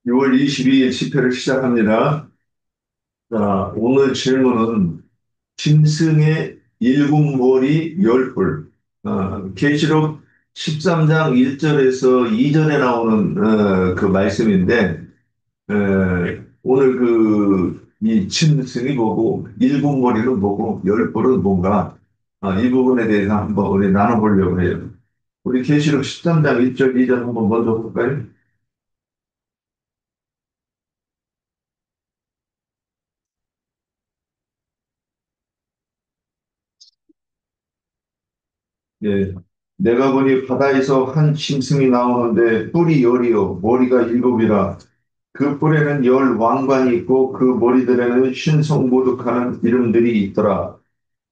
6월 22일 집회를 시작합니다. 자, 오늘 질문은 짐승의 일곱 머리 열 뿔. 계시록 13장 1절에서 2절에 나오는 그 말씀인데, 오늘 이 짐승이 뭐고, 일곱 머리는 뭐고, 열 뿔은 뭔가, 이 부분에 대해서 한번 우리 나눠보려고 해요. 우리 계시록 13장 1절, 2절 한번 먼저 볼까요? 예. 내가 보니 바다에서 한 짐승이 나오는데 뿔이 열이요 머리가 일곱이라 그 뿔에는 열 왕관이 있고 그 머리들에는 신성모독하는 이름들이 있더라.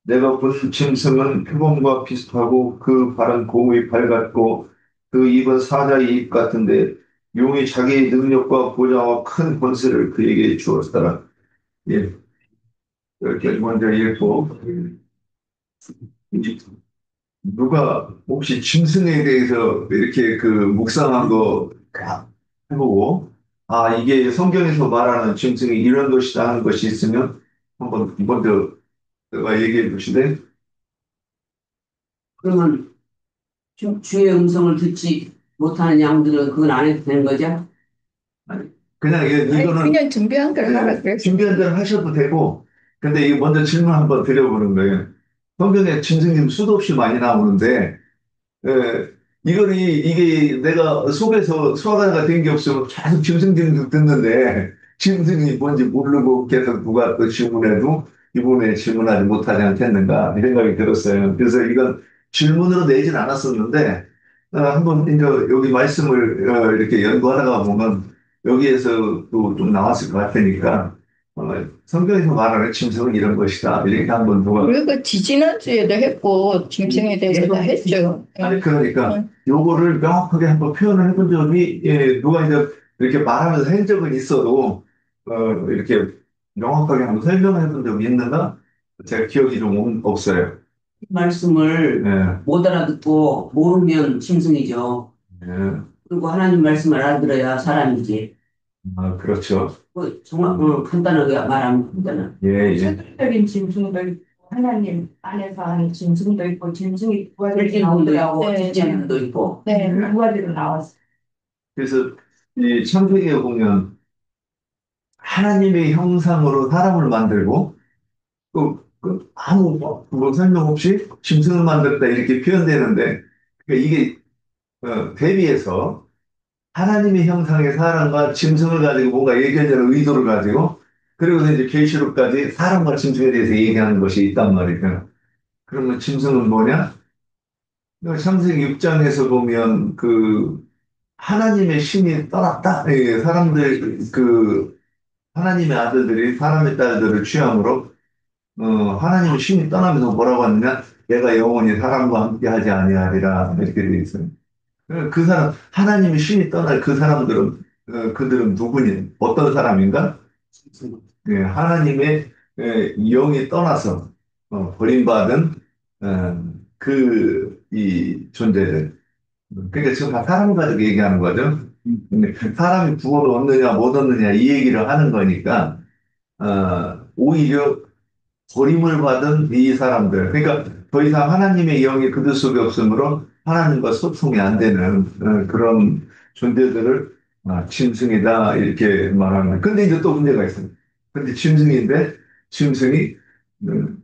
내가 본 짐승은 표범과 비슷하고 그 발은 곰의 발 같고 그 입은 사자의 입 같은데 용이 자기의 능력과 보좌와 큰 권세를 그에게 주었더라. 예. 이렇게 먼저 읽고 누가 혹시 짐승에 대해서 이렇게 묵상한 거 해보고, 이게 성경에서 말하는 짐승이 이런 것이다 하는 것이 있으면 한번 먼저 내가 얘기해 주시되, 그러면 주의 음성을 듣지 못하는 양들은 그건 안 해도 되는 거죠? 아니, 그냥 아니, 이거는 그냥 준비한 걸 하라 그랬어. 준비한 대로 하셔도 되고, 근데 이거 먼저 질문 한번 드려보는 거예요. 성경에 짐승이 수도 없이 많이 나오는데, 예, 이게 내가 속에서 소화가 된 게 없으면 계속 짐승 듣는데, 짐승이 뭔지 모르고 계속 누가 또 질문해도 이번에 질문하지 못하지 않겠는가, 이 생각이 들었어요. 그래서 이건 질문으로 내진 않았었는데, 한번 이제 여기 말씀을 이렇게 연구하다가 보면 여기에서 또 좀 나왔을 것 같으니까, 어, 성경에서 말하는 짐승은 이런 것이다. 이렇게 한번 누가 그리고 지지난주에도 했고, 짐승에 대해서 다 했죠. 아니, 그러니까, 응. 요거를 명확하게 한번 표현을 해본 적이, 누가 이제 이렇게 말하면서 한 적은 있어도, 이렇게 명확하게 한번 설명해 본 적이 있는가? 제가 기억이 좀 없어요. 말씀을 예, 못 알아듣고 모르면 짐승이죠. 예, 그리고 하나님 말씀을 알아들어야 사람이지. 그렇죠. 정말 간단하게 말하면 간단한. 예, 예. 세속적인 짐승도 있고 하나님 안에서 하는 짐승도 있고 짐승이 두 가지로 도 있고 나오더라고요. 진짜도 있고. 네. 두 가지로 나왔어요. 그래서 이 창세기에 보면 하나님의 형상으로 사람을 만들고, 아무 뭐 설명 없이 짐승을 만들었다 이렇게 표현되는데, 그러니까 이게 대비해서 하나님의 형상의 사람과 짐승을 가지고 뭔가 얘기하자는 의도를 가지고 그리고 이제 계시록까지 사람과 짐승에 대해서 얘기하는 것이 있단 말이에요. 그러면 짐승은 뭐냐? 창세기 6장에서 보면 하나님의 신이 떠났다. 사람들 하나님의 아들들이 사람의 딸들을 취함으로 하나님의 신이 떠나면서 뭐라고 하느냐? 내가 영원히 사람과 함께 하지 아니하리라 이렇게 되어 있어요. 그 사람, 하나님의 신이 떠날 그 사람들은, 그들은 누구니? 어떤 사람인가? 하나님의 영이 떠나서 버림받은 이 존재들. 그러니까 지금 다 사람을 가지고 얘기하는 거죠. 근데 사람이 구원을 얻느냐 못 얻느냐 이 얘기를 하는 거니까 오히려 버림을 받은 이 사람들. 그러니까 더 이상 하나님의 영이 그들 속에 없으므로 하나님과 소통이 안 되는 그런 존재들을 짐승이다 이렇게 말하는 거예요. 근데 이제 또 문제가 있어요. 근데 짐승인데 짐승이 음,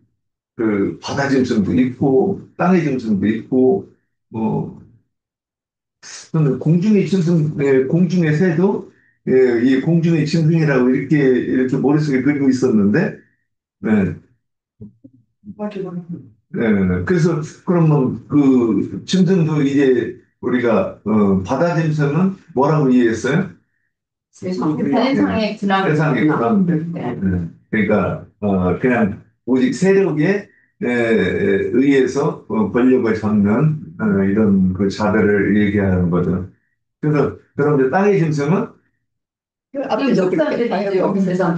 바다 짐승도 있고 땅의 짐승도 있고 뭐 또는 공중의 짐승, 공중의 새도 이 공중의 짐승이라고 이렇게 머릿속에 그리고 있었는데 네. 그래서 그러면 짐승도 이제 우리가 바다 짐승은 뭐라고 이해했어요? 세상에 세상에 군함. 군함. 네. 그러니까 그냥 오직 세력에 의해서 권력을 잡는 이런 그 자들을 얘기하는 거죠. 그래서 그럼 이제 땅의 짐승은 그 앞에서 그렇게 다 해요. 세상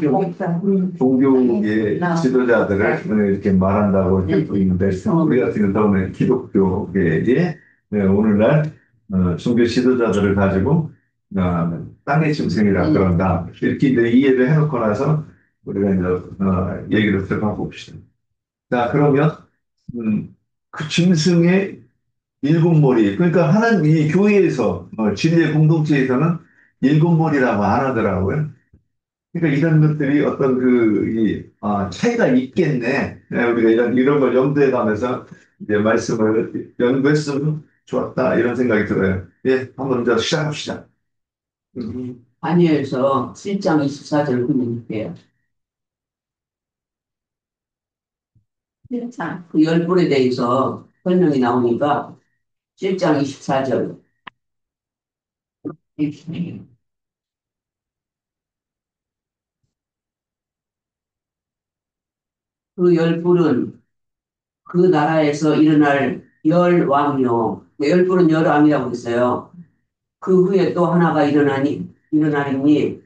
종교의 지도자들을 이렇게 말한다고 듣고 있는데 우리 같은 경우는 기독교계의 오늘날 종교 지도자들을 가지고 땅의 짐승이라 그런다. 이렇게 이제 이해를 해놓고 나서 우리가 이제 얘기를 들어가 봅시다. 자, 그러면 그 짐승의 일곱 머리. 그러니까 하나님 이 교회에서 진리의 공동체에서는 일곱 머리라고 안 하더라고요. 그러니까 이런 것들이 어떤 차이가 있겠네. 네, 우리가 이런 걸 염두에 가면서 이제 말씀을 연구했으면 좋았다. 이런 생각이 들어요. 예, 한번 더 시작합시다. 다니엘서 7장 24절 보면요. 참. 그 열불에 대해서 설명이 나오니까 7장 24절. 그 열불은 그 나라에서 일어날 열 왕이요. 그 열불은 열 왕이라고 했어요. 그 후에 또 하나가 일어나리니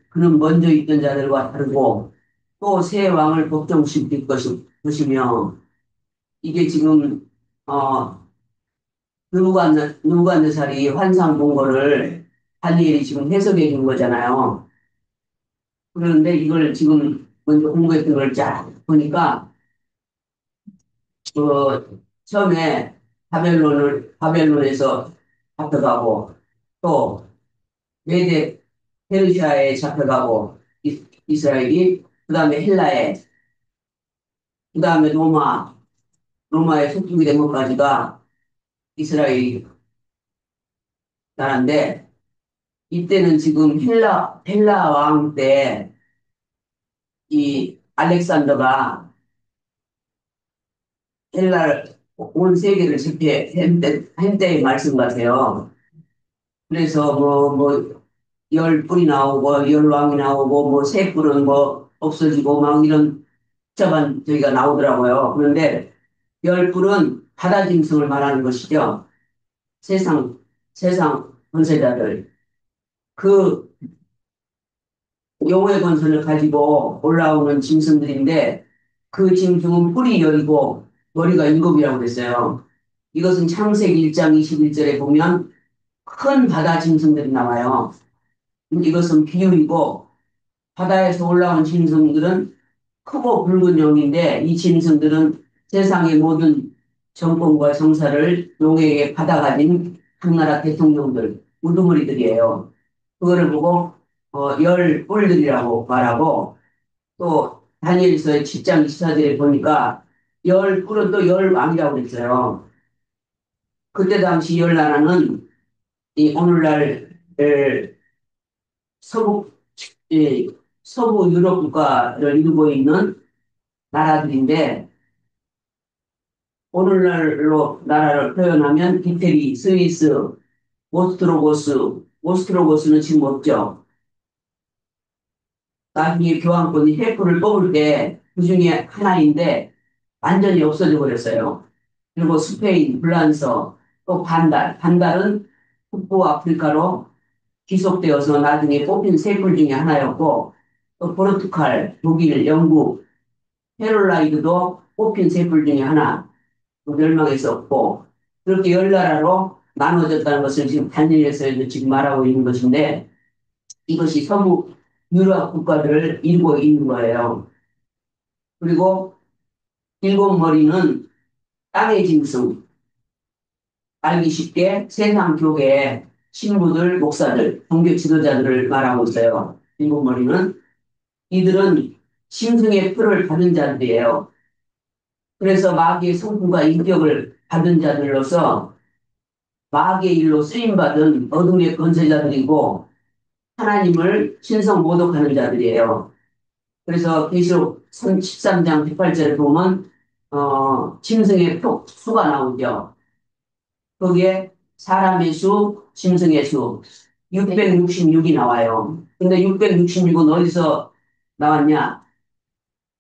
그는 먼저 있던 자들과 다르고 또 새 왕을 복종시킬 것이며 이게 지금 어 느부갓네살이 환상 본 거를 다니엘이 지금 해석해 준 거잖아요. 그런데 이걸 지금 먼저 공부했던 걸 쫙 보니까 처음에 바벨론에서 잡혀가고 또 메대 페르시아에 잡혀가고 이스라엘이 그다음에 헬라에 그다음에 로마에 속국이 된 것까지가 이스라엘 나라인데 이때는 지금 헬라 왕 때 이 알렉산더가 온 세계를 집필한 때의 말씀 같아요. 그래서 열 뿔이 나오고 열 왕이 나오고 뭐 세 뿔은 뭐 없어지고 막 이런 복잡한 저기가 나오더라고요. 그런데 열 뿔은 바다 짐승을 말하는 것이죠. 세상 세상 권세자들 그 용의 권선을 가지고 올라오는 짐승들인데 그 짐승은 뿔이 열이고 머리가 일곱이라고 그랬어요. 이것은 창세기 1장 21절에 보면 큰 바다 짐승들이 나와요. 이것은 비유이고 바다에서 올라온 짐승들은 크고 붉은 용인데 이 짐승들은 세상의 모든 정권과 정사를 용에게 받아가진 당나라 대통령들, 우두머리들이에요. 그거를 보고 열 뿔들이라고 말하고 또 다니엘서의 7장 24절에 보니까 열 뿔은 또 열 왕이라고 그랬어요. 그때 당시 열 나라는 이 오늘날 서부 이 서부 유럽 국가를 이루고 있는 나라들인데 오늘날로 나라를 표현하면 이태리, 스위스, 오스트로고스는 지금 없죠. 나중에 교황권이 헬프를 뽑을 때 그중에 하나인데 완전히 없어져 버렸어요. 그리고 스페인, 프랑스, 또 반달은 북부 아프리카로 귀속되어서 나중에 뽑힌 세 뿔 중에 하나였고 또 포르투갈, 독일, 영국, 헤롤라이드도 뽑힌 세 뿔 중에 하나 멸망했었고 그렇게 열 나라로 나눠졌다는 것을 지금 단일에서 지금 말하고 있는 것인데 이것이 서부 유럽 국가들을 이루고 있는 거예요. 그리고 일곱 머리는 땅의 짐승, 알기 쉽게 세상 교계의 신부들, 목사들, 종교 지도자들을 말하고 있어요. 일곱 머리는 이들은 짐승의 표를 받은 자들이에요. 그래서 마귀의 성품과 인격을 받은 자들로서 마귀의 일로 쓰임받은 어둠의 권세자들이고 하나님을 신성 모독하는 자들이에요. 그래서 계시록 13장 18절에 보면 짐승의 수가 나오죠. 거기에 사람의 수, 짐승의 수 666이 나와요. 근데 666은 어디서 나왔냐?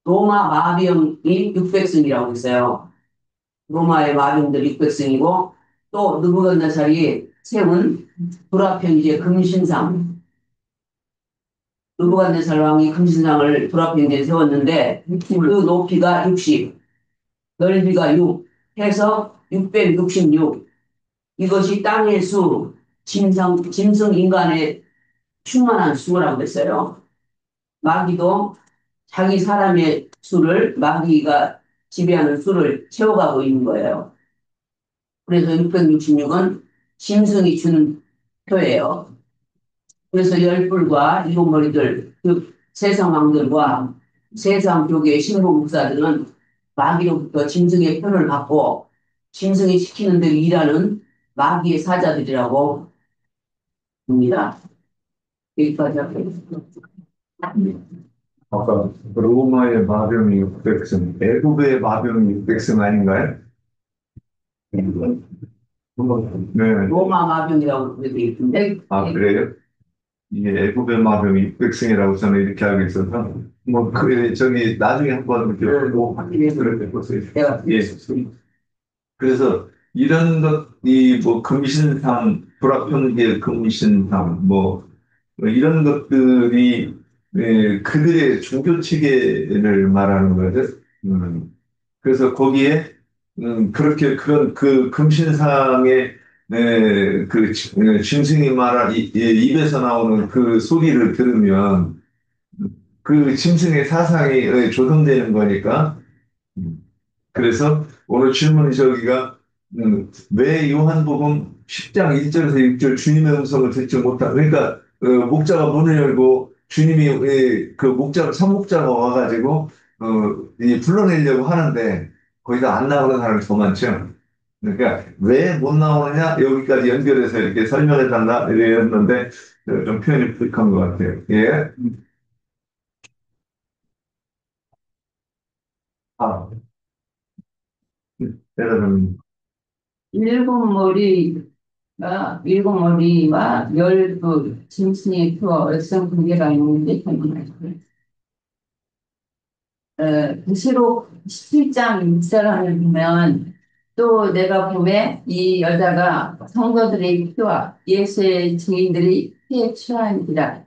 로마 마병이 600승이라고 했어요. 로마의 마병들 600승이고 또 느부갓네살이 세운 불화평지의 금신상 느부갓네살 왕이 금신상을 불화평지에 세웠는데 그 높이가 60, 넓이가 6 해서 666 이것이 땅의 수, 짐승 인간의 충만한 수라고 했어요. 마귀도 자기 사람의 수를 마귀가 지배하는 수를 채워가고 있는 거예요. 그래서 666은 짐승이 주는 표예요. 그래서 열불과 일곱 머리들, 그 세상 왕들과 세상 교계의 신부 목사들은 마귀로부터 짐승의 표를 받고 짐승이 시키는 대로 일하는 마귀의 사자들이라고 봅니다. 여기까지 하겠습니다. 아까 로마의 마병이 600승, 애굽의 마병이 600승 아닌가요? 네. 로마 마병이라고 그러고 있는데, 아, 그래요? 이게 애굽의 마병이 600승이라고 저는 이렇게 알고 있어서, 뭐, 저기, 나중에 한번 뭐, 확인해서 보세요. 예. 그래서 이런 것이 뭐, 금신상, 불합평계 금신상, 뭐 이런 것들이 그들의 종교 체계를 말하는 거죠. 그래서 거기에 그렇게 그런 그 금신상의 짐승이 말한 입에서 나오는 그 소리를 들으면 그 짐승의 사상이 조성되는 거니까 음, 그래서 오늘 질문이 저기가 왜 요한복음 10장 1절에서 6절 주님의 음성을 듣지 못한 그러니까 목자가 문을 열고 주님이 그 목자 산목자가 와가지고 이 불러내려고 하는데 거기서 안 나오는 사람이 더 많죠. 그러니까 왜 못 나오느냐 여기까지 연결해서 이렇게 설명해 달라 이랬는데 좀 표현이 부족한 것 같아요. 예. 아, 여러분. 일곱 머리와 열그 짐승의 그 얼성 관계가 있는데, 구시록 17장 6절을 보면 또 내가 보면 이 여자가 성도들의 피와 예수의 증인들이 피에 취한지라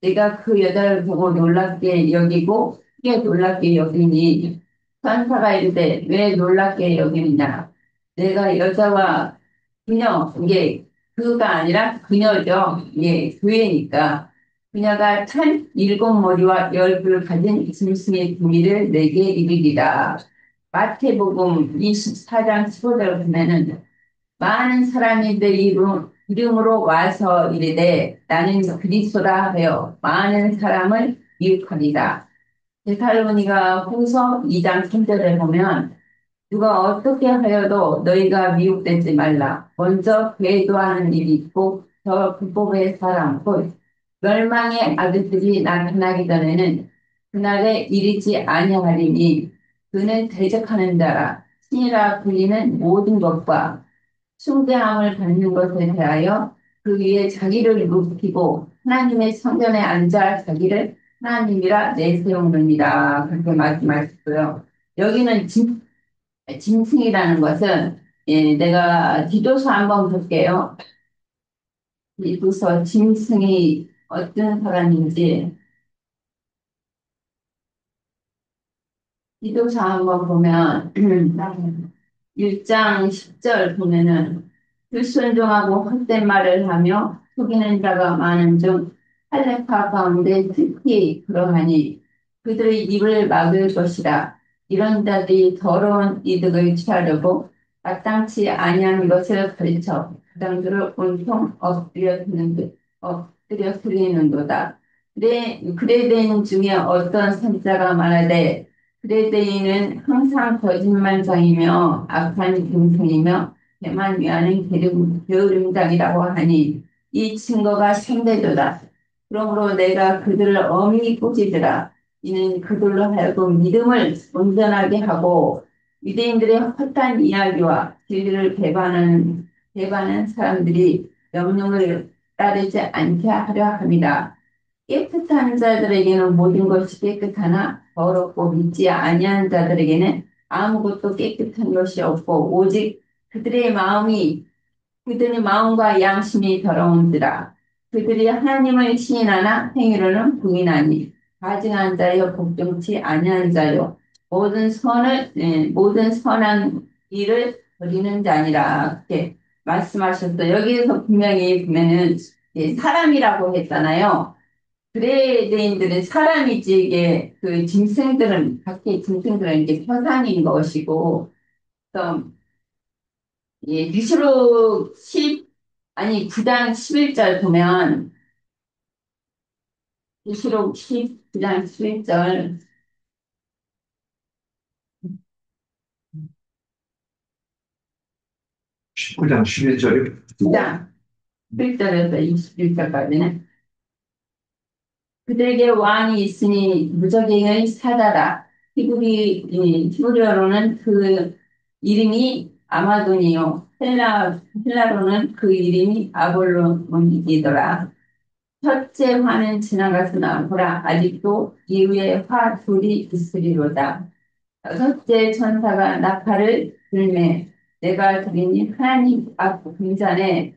내가 그 여자를 보고 놀랍게 여기고 크게 놀랍게 여기니 천사가 이르되 왜 놀랍게 여기느냐 내가 여자와 그녀 이게 그가 아니라 그녀죠. 예, 교회니까 그녀가 탄 일곱 머리와 열 뿔을 가진 짐승의 비밀을 내게 이르리라. 마태복음 24장 15절 보면은 많은 사람이 내 이름으로 와서 이르되 나는 그리스도라 하여 많은 사람을 미혹하리라. 데살로니가 후서 2장 3절에 보면 누가 어떻게 하여도 너희가 미혹되지 말라. 먼저 배도하는 일이 있고 저 불법의 사람 곧 멸망의 아들들이 나타나기 전에는 그날에 이르지 아니하리니 그는 대적하는 자라 신이라 불리는 모든 것과 숭배함을 받는 것에 대하여 그 위에 자기를 높이고 하나님의 성전에 앉아 자기를 하나님이라 내세우느니라 그렇게 말씀하셨고요. 여기는 짐승이라는 것은 내가 디도서 한번 볼게요. 디도서 짐승이 어떤 사람인지 디도서 한번 보면 1장 10절 보면은 불순종하고 헛된 말을 하며 속이는 자가 많은 중 할례파 가운데 특히 그러하니 그들의 입을 막을 것이라 이런 자들이 더러운 이득을 취하려고 마땅치 아니한 것을 가르쳐 그당들을 온통 엎드려 드리는도다. 그레데인 중에 어떤 선자가 말하되 그레데인은 항상 거짓말장이며 악한 짐승이며 배만 위하는 게으름장이라고 하니 이 증거가 상대도다. 그러므로 내가 그들을 엄히 꾸짖으라. 이는 그들로 하여금 믿음을 온전하게 하고 유대인들의 헛된 이야기와 진리를 배반하는 사람들이 명령을 따르지 않게 하려 합니다. 깨끗한 자들에게는 모든 것이 깨끗하나 더럽고 믿지 아니한 자들에게는 아무것도 깨끗한 것이 없고 오직 그들의 마음과 양심이 더러운지라 그들이 하나님을 시인하나 행위로는 부인하니 가증한 자여 복종치 아니한 자요 모든 선한 일을 버리는 자니라 그렇게 말씀하셨어요. 여기에서 분명히 보면은 예, 사람이라고 했잖아요. 그레데인들은 사람이지 이게 그 짐승들은 밖에 짐승들은 이게 표상인 것이고 또 예, 계시록 10 아니 9장 11절 보면 계시록 19장 11절 19장 11절이 9장 11절에서 21절까지는 그들에게 왕이 있으니 무적행의 사자라. 히브리어로는 그 이름이 아마돈이요. 헬라로는 그 이름이 아볼론이더라. 첫째 화는 지나갔으나 보라 아직도 이후에 화 둘이 있으리로다. 여섯째 천사가 나팔을 불매 내가 들으니 하나님 앞 등잔에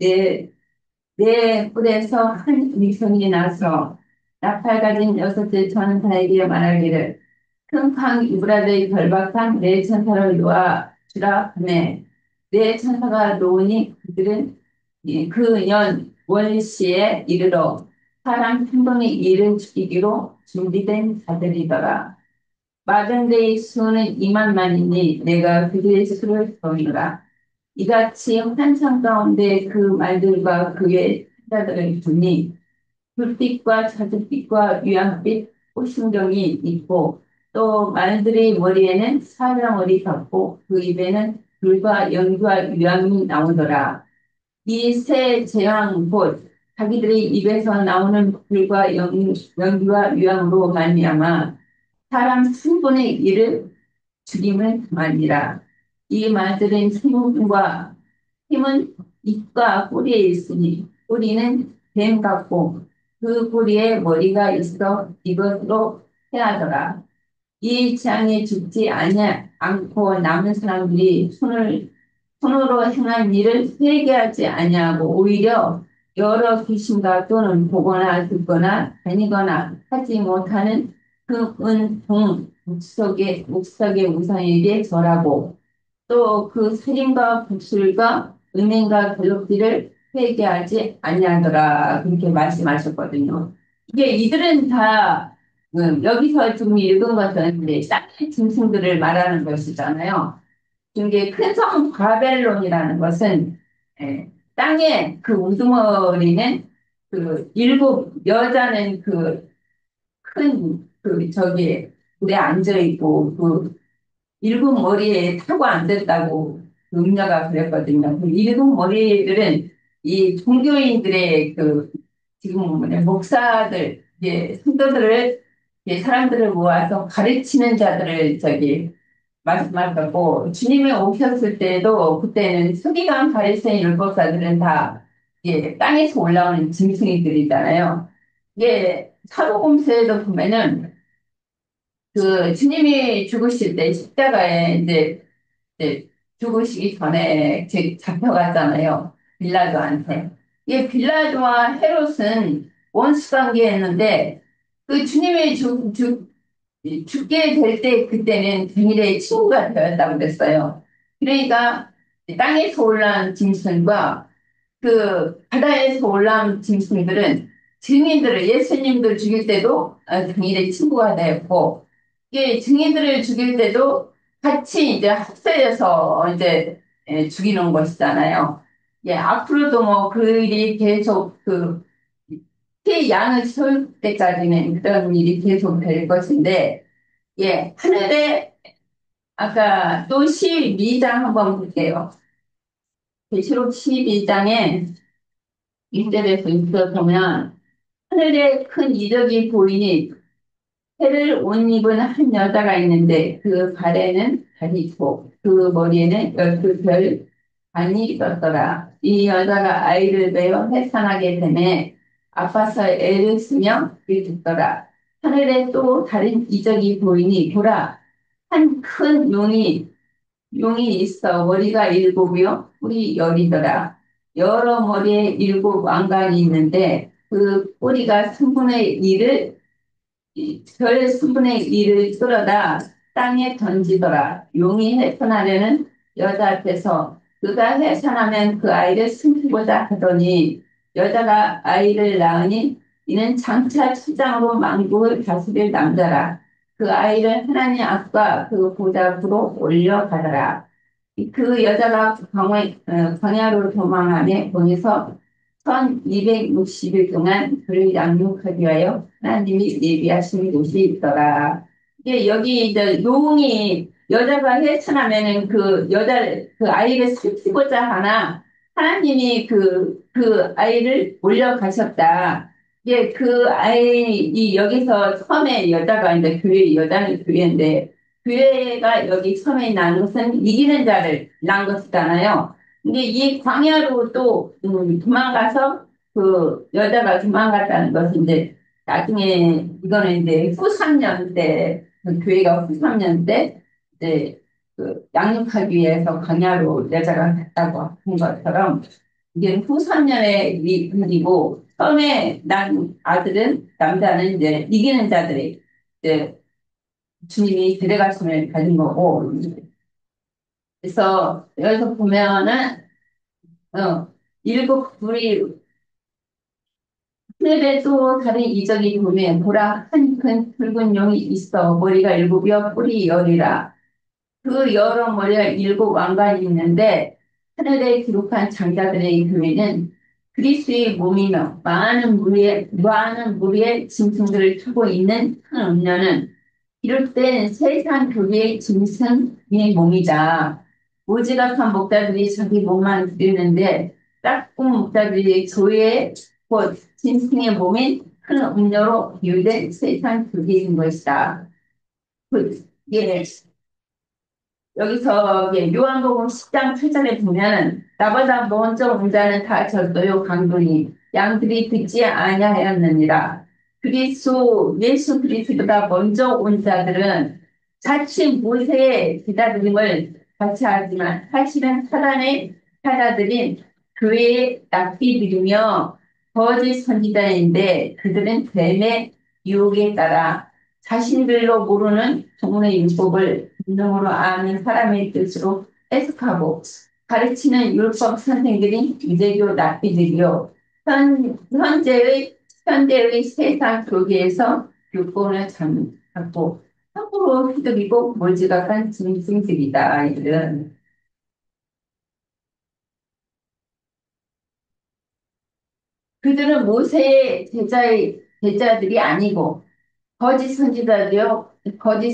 내 뿔에서 한 음성이 나서 나팔 가진 여섯째 천사에게 말하기를 큰 강 유브라데의 결박한 네 천사를 놓아 주라 하매 네 천사가 놓으니 그들은 그 년 월시에 이르러 사람 한 번의 일을 죽이기로 준비된 자들이더라. 맞은 데의 수는 2만만이니 내가 그들의 수를 더이노라. 이같이 환상 가운데 그 말들과 그의 자들을 두니 불빛과 자줏빛과 유황빛 꽃신경이 있고 또 말들의 머리에는 사자머리 같고 그 입에는 불과 연기와 유황이 나오더라. 이 새 재앙 곧 자기들의 입에서 나오는 불과 연기와 유황으로 말미암아 사람 3분의 1을 죽임을 당하니라. 이 말들은 힘은 입과 꼬리에 있으니 꼬리는 뱀 같고 그 꼬리에 머리가 있어 이것으로 해하더라. 이 재앙에 죽지 않고 남은 사람들이 손으로 행한 일을 회개하지 아니하고 오히려 여러 귀신과 또는 보거나 듣거나 다니거나 하지 못하는 흑은 목석의 우상에게 절하고 또 그 살인과 불술과 음행과 괴롭기를 회개하지 아니하더라 그렇게 말씀하셨거든요. 이게 이들은 다 여기서 지금 읽은 것은 이제 쌍의 짐승들을 말하는 것이잖아요. 이게 큰 성 바벨론이라는 것은 땅에 그 우두머리는 그 일곱 여자는 그 큰 그 저기 물에 앉아 있고 그 일곱 머리에 타고 앉았다고 그 음녀가 그랬거든요. 그 일곱 머리들은 이 종교인들의 그 지금 뭐냐 목사들 성도들을 사람들을 모아서 가르치는 자들을 저기 말씀하셨고 주님이 오셨을 때도 그때는 서기관 바리새인 율법사들은 다 땅에서 올라오는 짐승이들이잖아요. 이게 사도금서에도 보면은 그 주님이 죽으실 때 십자가에 이제 죽으시기 전에 잡혀갔잖아요. 빌라도한테. 이 빌라도와 헤롯은 원수 관계였는데 그 주님이 죽게 될 때 그때는 당일에 친구가 되었다고 그랬어요. 그러니까 땅에서 올라온 짐승과 그 바다에서 올라온 짐승들은 증인들을 예수님들 죽일 때도 당일에 친구가 되었고 이게 증인들을 죽일 때도 같이 이제 합세해서 이제 죽이는 것이잖아요. 예, 앞으로도 뭐 그 일이 계속 피 양을 세울 때까지는 그런 일이 계속 될 것인데 예, 하늘에 아까 또 12장 한번 볼게요. 계시록 12장에 이절에서 읽어보면 하늘에 큰 이적이 보이니 해를 옷 입은 한 여자가 있는데 그 발에는 달이 있고 그 머리에는 12별 반이 떴더라. 이 여자가 아이를 베어 해산하게 되매 아파서 애를 쓰며 듣더라. 하늘에 또 다른 이적이 보이니 보라 한 큰 용이 있어 머리가 일곱이요 뿔이 열이더라. 여러 머리에 일곱 왕관이 있는데 그 뿌리가 3분의 1을 별 3분의 1을 끌어다 땅에 던지더라. 용이 해산하려는 여자 앞에서 그가 해산하면 그 아이를 숨기고자 하더니 여자가 아이를 낳으니 이는 장차 초장으로 만국을 다스릴 남자라. 그 아이를 하나님 앞과 그 보좌로 올려가더라. 그 여자가 광야로 도망하며 거기서 1260일 동안 그를 양육하기 위하여 하나님이 예비하신 곳이 있더라. 여기 이제 노웅이 여자가 해산하면은 그 아이를 살피고자 하나 하나님이 그 아이를 올려가셨다. 그 아이, 여기서 처음에 여자가 이제 여자는 교회인데, 교회가 여기 처음에 난 것은 이기는 자를 낳은 것이잖아요. 근데 이 광야로 또, 도망가서 여자가 도망갔다는 것은 이제 나중에 이거는 이제 후 3년 때, 그 교회가 후 3년 때, 이제 양육하기 위해서 광야로 여자가 갔다고 한 것처럼 이게 후 3년의 일이고 처음에 난 아들은 남자는 이제 이기는 자들이 이제 주님이 데려가심을 가진 거고 그래서 여기서 보면은 어, 일곱 불이 하늘에도 다른 이적이 보면 보라 큰 붉은 용이 있어 머리가 일곱이여 뿔이 열이라 그 여러 머리가 일곱 왕관이 있는데 하늘에 기록한 장자들의 교회는 그리스도의 몸이며 많은 무리의 짐승들을 타고 있는 큰 음녀는 비롯된 세상 교회의 짐승의 몸이다. 오지각한 목자들이 자기 몸만 드리는데 짝꿍 목자들이 교회의 곧 짐승의 몸인 큰 음녀로 비유된 세상 교회인 것이다. 예, 여기서 요한복음 10장 7절에 보면 나보다 먼저 온 자는 다 절도요 강도니 양들이 듣지 아니하였느니라. 예수 그리스도가 먼저 온 자들은 자칫 모세의 기다림을 같이 하지만 사실은 사단의 사자들인 교회의 납비들이며 거짓 선지자인데 그들은 뱀의 유혹에 따라 자신들로 모르는 종의 율법을 본능으로 아는 사람의 뜻으로 해석하고 가르치는 율법 선생들인 유대교 납비들이요. 현재의 세상 교계에서 교권을 잡고 함부로 휘두르고 몰지각한 짐승들이다. 이들은 그들은 모세의 제자들이 아니고 거짓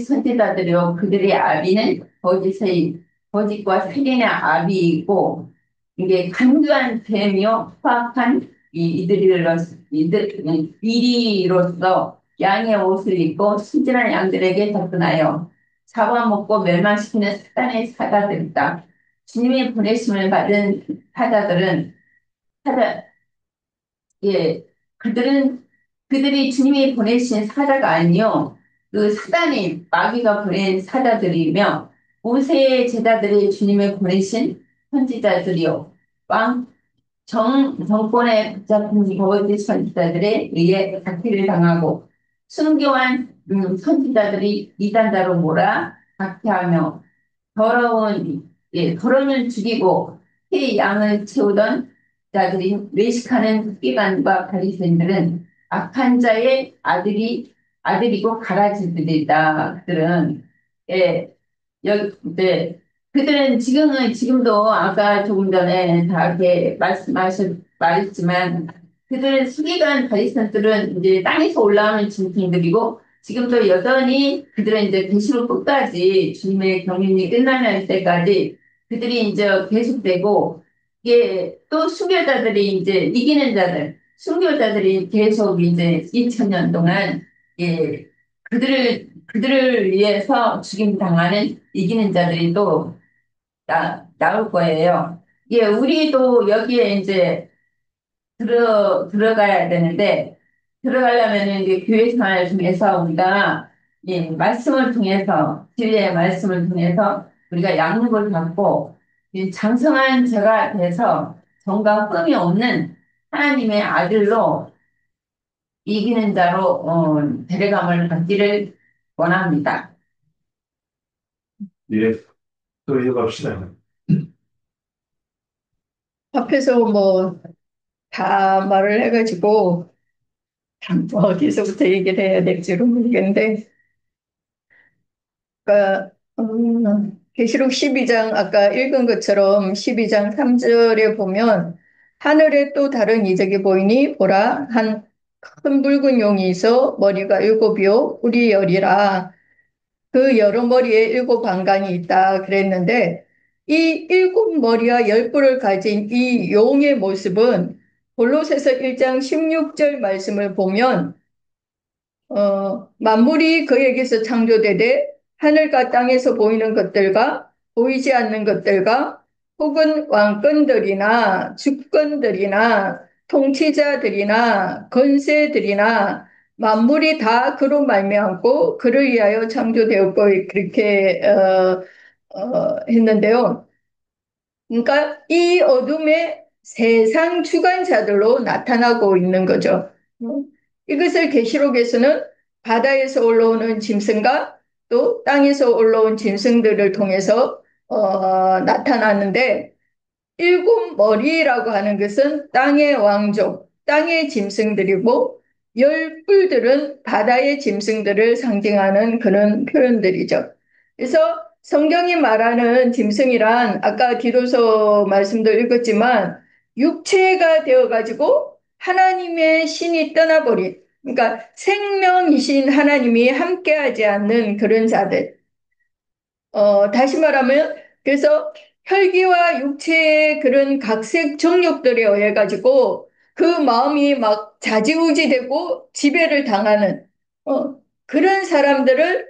선지자들이요. 그들의 아비는 거짓과 살인의 아비이고, 이게 간교한 뱀이요. 포악한 이리로서 양의 옷을 입고 순진한 양들에게 접근하여 잡아먹고 멸망시키는 사단의 사자들이다. 주님의 보내심을 받은 사자들은, 사자, 예, 그들이 주님이 보내신 사자가 아니요. 그 사단이 마귀가 보낸 사자들이며 모세의 제자들이 주님을 보내신 선지자들이요. 정권에 붙잡힌 거짓 선지자들에 의해 박해를 당하고 순교한 선지자들이 이단자로 몰아 박해하며 더러운 죽이고 피 양을 채우던 자들이 외식하는 흑기관과 바리새인들은 악한 자의 아들이고 가라지들이다. 그들은 예, 그들은 지금도 아까 조금 전에 다 이렇게 말했지만 그들은 수기관 바리새인들은 이제 땅에서 올라오는 짐승들이고 지금도 여전히 그들은 이제 계시록 끝까지 주님의 경륜이 끝나는 때까지 그들이 이제 계속되고 이게 또 순교자들이 이제 이기는 자들 순교자들이 계속 이제 2000년 동안 예, 그들을 위해서 죽임 당하는 이기는 자들이 또 나올 거예요. 예, 우리도 여기에 이제 들어가야 되는데, 들어가려면 이제 교회 생활을 통해서 우리가, 예, 말씀을 통해서, 진리의 말씀을 통해서 우리가 양육을 받고, 이 장성한 자가 돼서 정과 흠이 없는 하나님의 아들로 이기는 자로, 데려감을 받기를 원합니다. 예, 또 이어갑시다. 앞에서 뭐 다 말을 해가지고 뭐 어디서부터 얘기를 해야 될지를 모르겠는데, 그러니까 계시록 12장 아까 읽은 것처럼 12장 3절에 보면 하늘에 또 다른 이적이 보이니 보라 한 큰 붉은 용이 있어 머리가 일곱이요 뿔이 열이라 그 여러 머리에 일곱 방간이 있다 그랬는데 이 일곱 머리와 열 뿔을 가진 이 용의 모습은 골로새서 1장 16절 말씀을 보면 만물이 그에게서 창조되되 하늘과 땅에서 보이는 것들과 보이지 않는 것들과 혹은 왕권들이나 주권들이나 통치자들이나 권세들이나 만물이 다 그로 말미암고 그를 위하여 창조되었고 그렇게 했는데요. 그러니까 이 어둠의 세상 주관자들로 나타나고 있는 거죠. 이것을 계시록에서는 바다에서 올라오는 짐승과 또 땅에서 올라온 짐승들을 통해서 나타나는데 일곱 머리라고 하는 것은 땅의 왕족, 땅의 짐승들이고 열 뿔들은 바다의 짐승들을 상징하는 그런 표현들이죠. 그래서 성경이 말하는 짐승이란 아까 디도서 말씀도 읽었지만 육체가 되어가지고 하나님의 신이 떠나버린 그러니까 생명이신 하나님이 함께하지 않는 그런 자들. 다시 말하면 그래서 혈기와 육체의 그런 각색 정욕들에 의해 가지고 그 마음이 막 좌지우지되고 지배를 당하는 그런 사람들을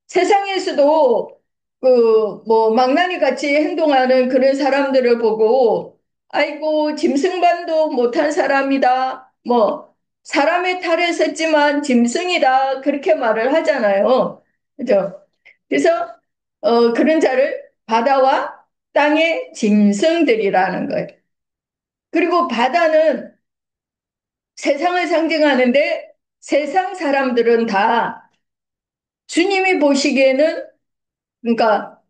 세상에서도 그 뭐 망나니 같이 행동하는 그런 사람들을 보고 아이고 짐승반도 못한 사람이다 뭐 사람의 탈을 썼지만 짐승이다 그렇게 말을 하잖아요. 그죠? 그래서 그런 자를 바다와 땅의 짐승들이라는 거예요. 그리고 바다는 세상을 상징하는데 세상 사람들은 다 주님이 보시기에는 그러니까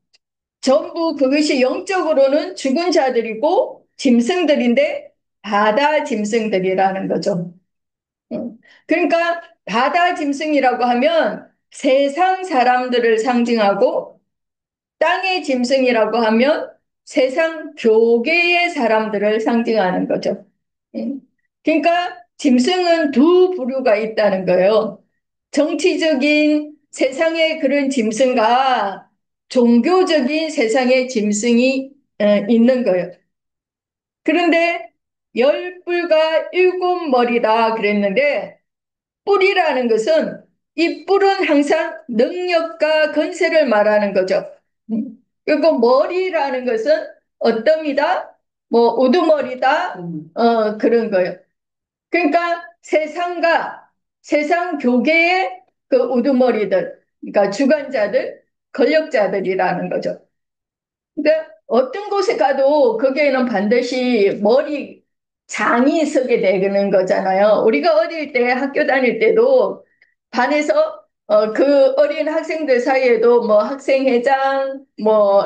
전부 그것이 영적으로는 죽은 자들이고 짐승들인데 바다 짐승들이라는 거죠. 그러니까 바다 짐승이라고 하면 세상 사람들을 상징하고 땅의 짐승이라고 하면 세상 교계의 사람들을 상징하는 거죠. 예. 그러니까 짐승은 두 부류가 있다는 거예요. 정치적인 세상의 그런 짐승과 종교적인 세상의 짐승이 있는 거예요. 그런데 열 뿔과 일곱 머리다 그랬는데 뿔이라는 것은 이 뿔은 항상 능력과 건세를 말하는 거죠. 그리고 머리라는 것은 어떠이다, 뭐 우두머리다, 그런 거예요. 그러니까 세상과 세상 교계의 그 우두머리들, 그러니까 주관자들, 권력자들이라는 거죠. 그러니까 어떤 곳에 가도 거기에는 반드시 머리 장이 서게 되는 거잖아요. 우리가 어릴 때 학교 다닐 때도 반에서 그 어린 학생들 사이에도 뭐 학생회장, 뭐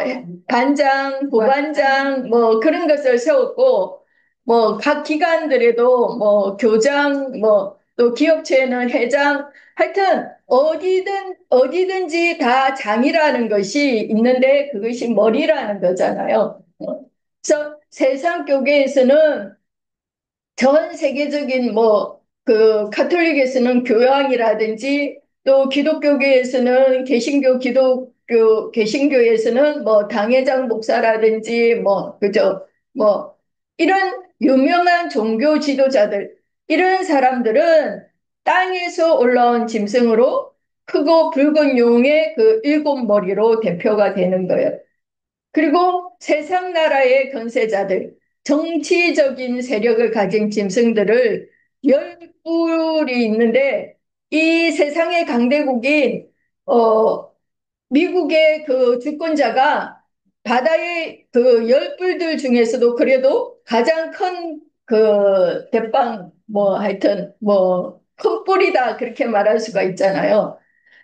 반장, 부반장 뭐 그런 것을 세웠고 뭐 각 기관들에도 뭐 교장, 뭐 또 기업체에는 회장, 하여튼 어디든지 다 장이라는 것이 있는데 그것이 머리라는 거잖아요. 그래서 세상 교계에서는 전 세계적인 뭐 그 가톨릭에서는 교황이라든지 또 기독교계에서는 개신교에서는 뭐 당회장 목사라든지 뭐 그죠 뭐 이런 유명한 종교 지도자들 이런 사람들은 땅에서 올라온 짐승으로 크고 붉은 용의 그 일곱 머리로 대표가 되는 거예요. 그리고 세상 나라의 권세자들, 정치적인 세력을 가진 짐승들을 열 뿔이 있는데 이 세상의 강대국인 미국의 그 주권자가 바다의 그 열 뿔들 중에서도 그래도 가장 큰 그 대빵 뭐 하여튼 뭐 큰 뿔이다 그렇게 말할 수가 있잖아요.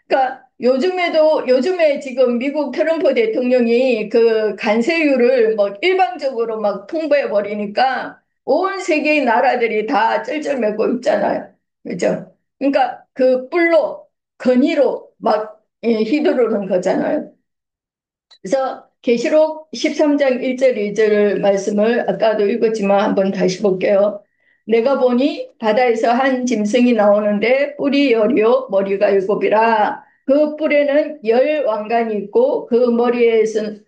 그러니까 요즘에 지금 미국 트럼프 대통령이 그 관세율을 뭐 일방적으로 막 통보해 버리니까 온 세계의 나라들이 다 쩔쩔매고 있잖아요. 그죠? 그러니까 그 뿔로, 건의로 막 휘두르는 거잖아요. 그래서 계시록 13장 1절 2절 말씀을 아까도 읽었지만 한번 다시 볼게요. 내가 보니 바다에서 한 짐승이 나오는데 뿔이 열이요 머리가 일곱이라. 그 뿔에는 열 왕관이 있고 그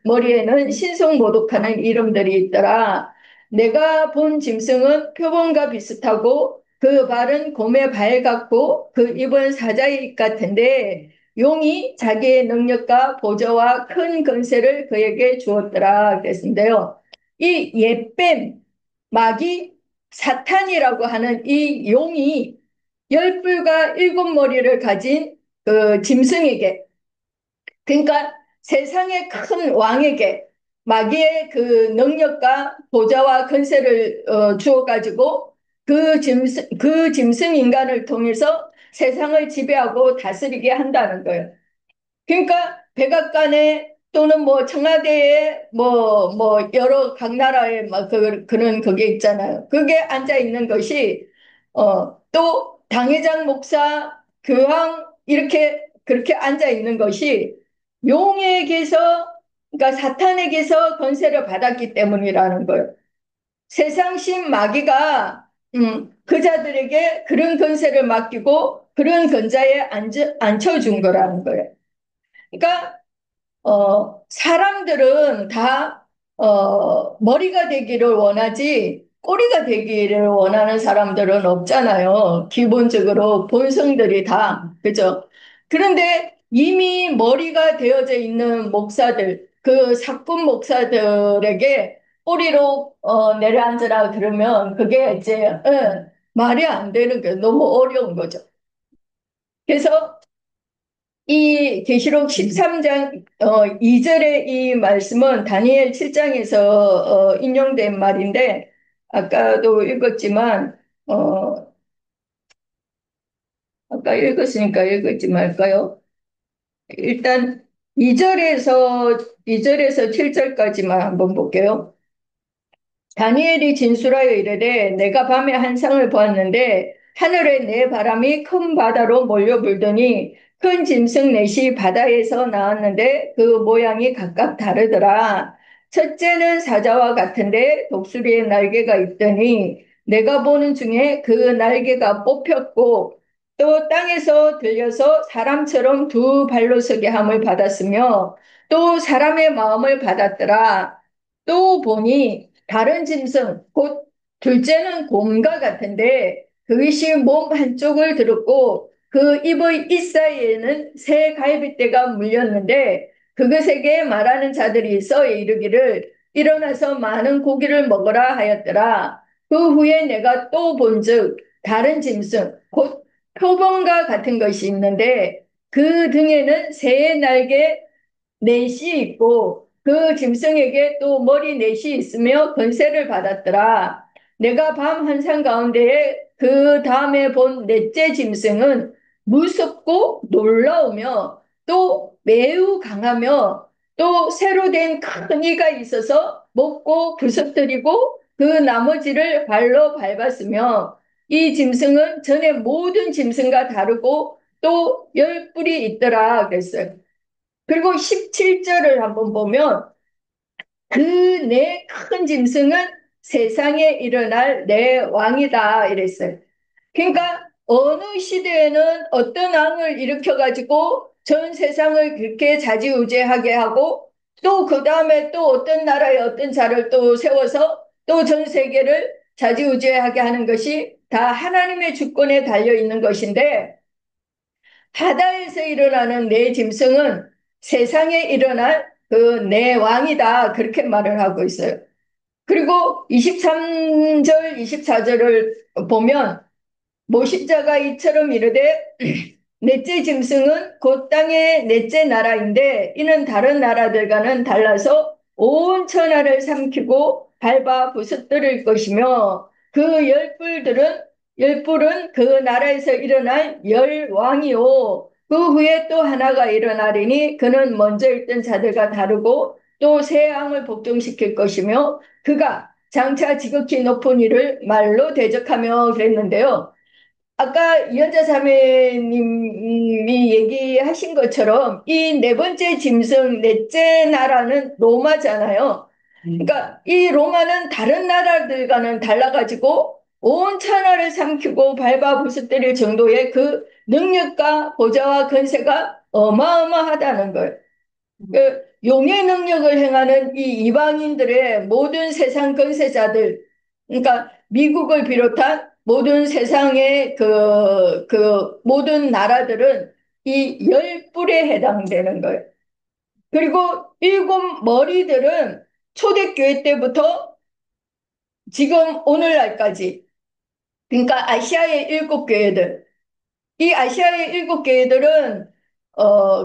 머리에는 신성모독하는 이름들이 있더라. 내가 본 짐승은 표범과 비슷하고 그 발은 곰의 발 같고 그 입은 사자의 입 같은데 용이 자기의 능력과 보좌와 큰 권세를 그에게 주었더라 그랬는데요. 이 옛뱀, 마귀, 사탄이라고 하는 이 용이 열 뿔과 일곱 머리를 가진 그 짐승에게, 그러니까 세상의 큰 왕에게 마귀의 그 능력과 보좌와 권세를 주어가지고 그 짐승 인간을 통해서 세상을 지배하고 다스리게 한다는 거예요. 그러니까 백악관에 또는 뭐 청와대에 뭐 여러 각 나라에 막 그런 그게 있잖아요. 그게 앉아 있는 것이 또 당회장 목사 교황 이렇게 그렇게 앉아 있는 것이 용에게서 그러니까 사탄에게서 권세를 받았기 때문이라는 거예요. 세상신 마귀가 그 자들에게 그런 권세를 맡기고 그런 권자에 앉혀준 거라는 거예요. 그러니까 사람들은 다 머리가 되기를 원하지 꼬리가 되기를 원하는 사람들은 없잖아요. 기본적으로 본성들이 다 그죠? 그런데 이미 머리가 되어져 있는 목사들, 그 사꾼 목사들에게 꼬리로 내려앉으라 그러면 그게 이제 말이 안 되는 게 너무 어려운 거죠. 그래서 이 계시록 13장 2절의 이 말씀은 다니엘 7장에서 인용된 말인데 아까도 읽었지만 아까 읽었으니까 읽지 말까요? 일단 2절에서 7절까지만 한번 볼게요. 다니엘이 진술하여 이르되 내가 밤에 한 상을 보았는데 하늘에 네 바람이 큰 바다로 몰려 불더니 큰 짐승 넷이 바다에서 나왔는데 그 모양이 각각 다르더라. 첫째는 사자와 같은데 독수리의 날개가 있더니 내가 보는 중에 그 날개가 뽑혔고 또 땅에서 들려서 사람처럼 두 발로 서게 함을 받았으며 또 사람의 마음을 받았더라. 또 보니 다른 짐승, 곧 둘째는 곰과 같은데 그것이 몸 한쪽을 들었고 그 입의 잇 사이에는 새 갈빗대가 물렸는데 그것에게 말하는 자들이 있어 이르기를 일어나서 많은 고기를 먹으라 하였더라. 그 후에 내가 또 본즉 다른 짐승, 곧 표범과 같은 것이 있는데 그 등에는 새의 날개 넷이 있고 그 짐승에게 또 머리 넷이 있으며 권세를 받았더라. 내가 밤 한상 가운데에 그 다음에 본 넷째 짐승은 무섭고 놀라우며 또 매우 강하며 또 새로 된 큰 이가 있어서 먹고 부서뜨리고 그 나머지를 발로 밟았으며 이 짐승은 전에 모든 짐승과 다르고 또 열 뿔이 있더라 그랬어요. 그리고 17절을 한번 보면 그 내 큰 짐승은 세상에 일어날 내 왕이다 이랬어요. 그러니까 어느 시대에는 어떤 왕을 일으켜가지고 전 세상을 그렇게 좌지우지하게 하고 또 그 다음에 또 어떤 나라에 어떤 자를 또 세워서 또 전 세계를 좌지우지하게 하는 것이 다 하나님의 주권에 달려 있는 것인데 바다에서 일어나는 내 짐승은 세상에 일어날 그 내 왕이다. 그렇게 말을 하고 있어요. 그리고 23절, 24절을 보면 모십자가 이처럼 이르되 넷째 짐승은 곧 땅의 넷째 나라인데 이는 다른 나라들과는 달라서 온 천하를 삼키고 밟아 부서뜨릴 것이며 그 열뿔은 그 나라에서 일어날 열 왕이요 그 후에 또 하나가 일어나리니 그는 먼저 있던 자들과 다르고 또 새 왕을 복종시킬 것이며 그가 장차 지극히 높은 일을 말로 대적하며 그랬는데요. 아까 이현자 자매님이 얘기하신 것처럼 이 네 번째 짐승, 넷째 나라는 로마잖아요. 그러니까 이 로마는 다른 나라들과는 달라가지고 온 천하를 삼키고 밟아 부수뜨릴 정도의 그 능력과 보좌와 권세가 어마어마하다는 거예요. 그 용의 능력을 행하는 이 이방인들의 모든 세상 권세자들, 그러니까 미국을 비롯한 모든 세상의 그 모든 나라들은 이 열 뿔에 해당되는 거예요. 그리고 일곱 머리들은 초대교회 때부터 지금 오늘날까지, 그러니까 아시아의 일곱 교회들, 이 아시아의 일곱 교회들은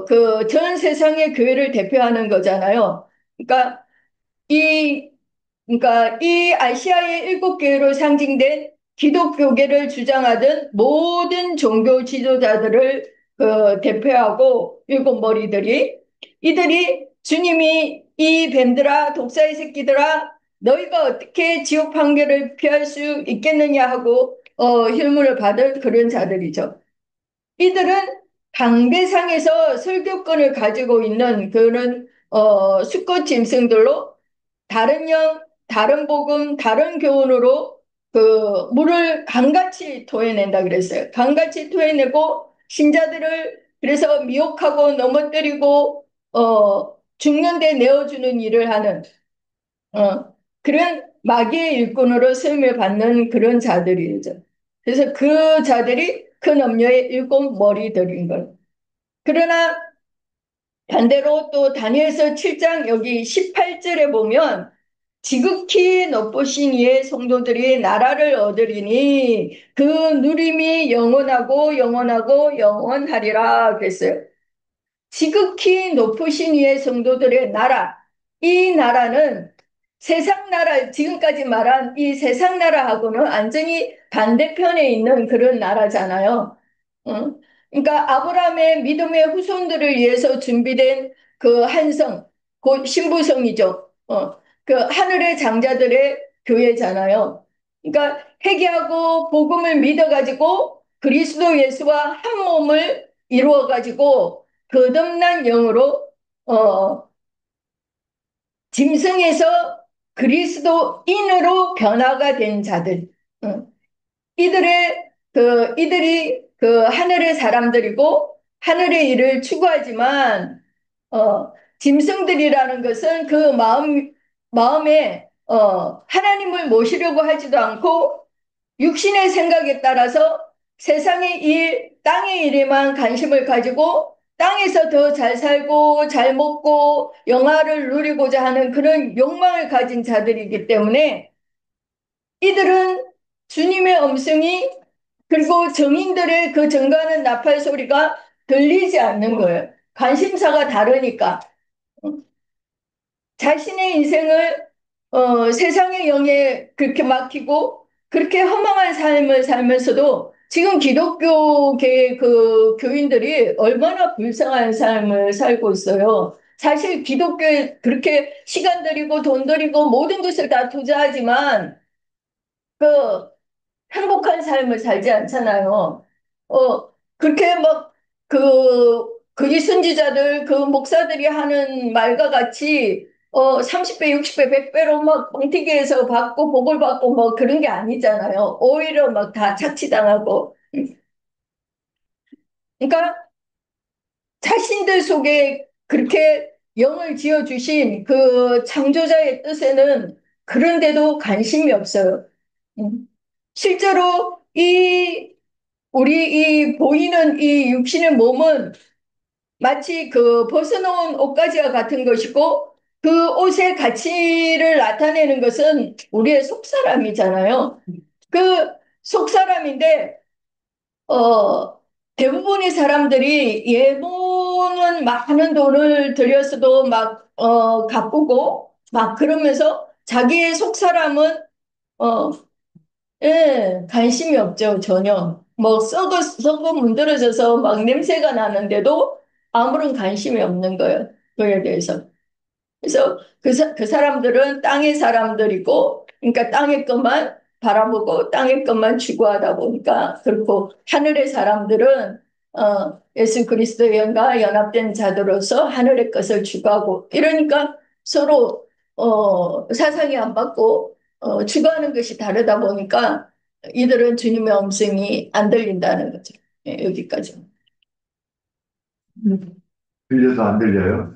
그 전 세상의 교회를 대표하는 거잖아요. 그러니까 이 그러니까 이 아시아의 일곱 교회로 상징된 기독교계를 주장하던 모든 종교 지도자들을 대표하고 일곱 머리들이 이들이 주님이 이 뱀들아 독사의 새끼들아 너희가 어떻게 지옥 판결을 피할 수 있겠느냐 하고 힐문을 받은 그런 자들이죠. 이들은 당대상에서 설교권을 가지고 있는 그런 수컷 짐승들로 다른 영, 다른 복음, 다른 교훈으로 그 물을 강같이 토해낸다 그랬어요. 강같이 토해내고 신자들을 그래서 미혹하고 넘어뜨리고 죽는 데 내어주는 일을 하는 그런 마귀의 일꾼으로 쓰임을 받는 그런 자들이죠. 그래서 그 자들이 큰 염려의 일곱 머리들인 걸. 그러나 반대로 또 다니엘서 7장 여기 18절에 보면 지극히 높으신 이의 성도들이 나라를 얻으리니 그 누림이 영원하고 영원하고 영원하리라 그랬어요. 지극히 높으신 이의 성도들의 나라, 이 나라는 세상 나라, 지금까지 말한 이 세상 나라하고는 완전히 반대편에 있는 그런 나라잖아요. 어? 그러니까 아브라함의 믿음의 후손들을 위해서 준비된 그 한성, 곧 신부성이죠. 그 하늘의 장자들의 교회잖아요. 그러니까 회개하고 복음을 믿어가지고 그리스도 예수와 한 몸을 이루어가지고 거듭난 영으로 어, 짐승에서 그리스도인으로 변화가 된 자들. 어. 이들이 그 하늘의 사람들이고 하늘의 일을 추구하지만 짐승들이라는 것은 그 마음에 하나님을 모시려고 하지도 않고 육신의 생각에 따라서 세상의 일, 땅의 일에만 관심을 가지고 땅에서 더 잘 살고 잘 먹고 영화를 누리고자 하는 그런 욕망을 가진 자들이기 때문에 이들은 주님의 음성이 그리고 정인들의 그 증가하는 나팔 소리가 들리지 않는 거예요. 관심사가 다르니까. 자신의 인생을 세상의 영에 그렇게 맡기고 그렇게 허망한 삶을 살면서도 지금 기독교계 그 교인들이 얼마나 불쌍한 삶을 살고 있어요. 사실 기독교에 그렇게 시간 들이고 돈 들이고 모든 것을 다 투자하지만 그 행복한 삶을 살지 않잖아요. 그렇게 막 그 이순지자들, 그 목사들이 하는 말과 같이 30배, 60배, 100배로 막 뻥튀기해서 받고 복을 받고 뭐 그런 게 아니잖아요. 오히려 막 다 착취당하고. 그러니까 자신들 속에 그렇게 영을 지어주신 그 창조자의 뜻에는 그런데도 관심이 없어요. 음. 실제로 우리 이 보이는 이 육신의 몸은 마치 그 벗어놓은 옷가지와 같은 것이고 그 옷의 가치를 나타내는 것은 우리의 속사람이잖아요. 그 속사람인데 대부분의 사람들이 예보는 많은 돈을 들여서도 막 가꾸고 막 그러면서 자기의 속사람은 어, 예, 관심이 없죠, 전혀. 뭐, 썩어 문드러져서 막 냄새가 나는데도 아무런 관심이 없는 거예요, 그에 대해서. 그래서 그 사람들은 땅의 사람들이고, 그러니까 땅의 것만 바라보고 땅의 것만 추구하다 보니까 그렇고 하늘의 사람들은 예수 그리스도의 영과 연합된 자들로서 하늘의 것을 추구하고 이러니까 서로 사상이 안 맞고 추구하는 것이 다르다 보니까 이들은 주님의 음성이 안 들린다는 거죠. 예, 여기까지. 들려도 안 들려요?